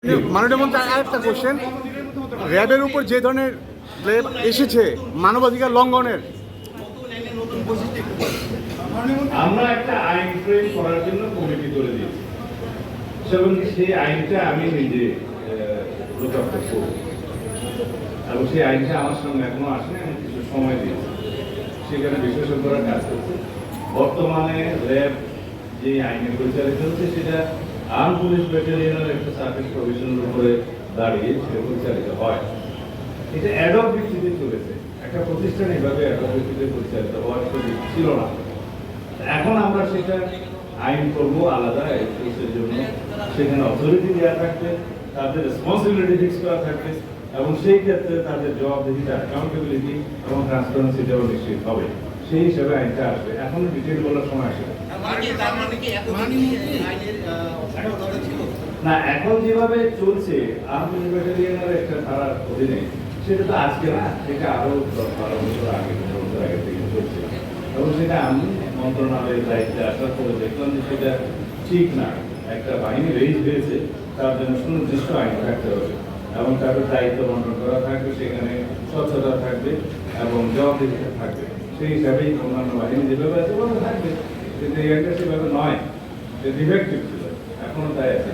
মাননীয় মন্ত্রী আরেকটা কোশ্চেন, র্যাবের উপর যে ধরনের ক্লেম এসেছে মানবাধিকার লঙ্ঘনের, আমরা একটা আইন ফ্রেম করার জন্য কমিটি করে দিয়েছি এবং সেই আইনটা আমি নিজে প্রচার করব এবং সেই আইনটা আমার সামনে এখনো আসেনি, আমি কিছু সময় দিয়েছি, সেখানে বিশেষজ্ঞরা কাজ করছে। বর্তমানে র্যাব যে আইনে পরিচালিত হচ্ছে সেটা আর্ম পুলিশ ব্যাটালিয়নের একটা সার্ভিস প্রভিশনের উপরে দাঁড়িয়ে সেটা পরিচালিত হয়। এটা অ্যাডক ভিত্তিতে চলেছে, একটা প্রতিষ্ঠান এভাবে অ্যাডক ভিত্তিতে পরিচালিত হওয়ার ছিল না। এখন আমরা সেটা আইন করবো আলাদা এক্সপোর্টের জন্য, সেখানে অথরিটি দেওয়া থাকবে, তাদের রেসপন্সিবিলিটি ফিক্স করা থাকবে এবং সেই ক্ষেত্রে তাদের জবাবদিহিতা, অ্যাকাউন্টেবিলিটি এবং ট্রান্সপারেন্সিটাও নিশ্চিত হবে। সেই হিসাবে আইনটা আসবে, এখন ডিটেল বলার সময় আসে না। এখন যেভাবে চলছে আর্মি ব্যাটালিয়নের একটা ধারার অধীনে, সেটা তো আজকে না, সেটা আরো 10-12 বছর আগে থেকে চলছে এবং সেটা আমি মন্ত্রণালয়ের দায়িত্বে আসার পরে দেখলাম যে সেটা ঠিক না। একটা বাহিনী রেজ হয়েছে, তার জন্য সুনির্দিষ্ট আইন থাকতে হবে এবং তাদের দায়িত্ব বন্টন করা থাকবে, সেখানে স্বচ্ছতা থাকবে এবং জবাবদিহিতা থাকবে। সেই হিসাবেই অন্যান্য বাহিনী যেভাবে আছে ওভাবে থাকবে, কিন্তু এই আইনটা সেভাবে নয়, যে ডিফেক্টিভ ছিল, এখনো তাই আছে।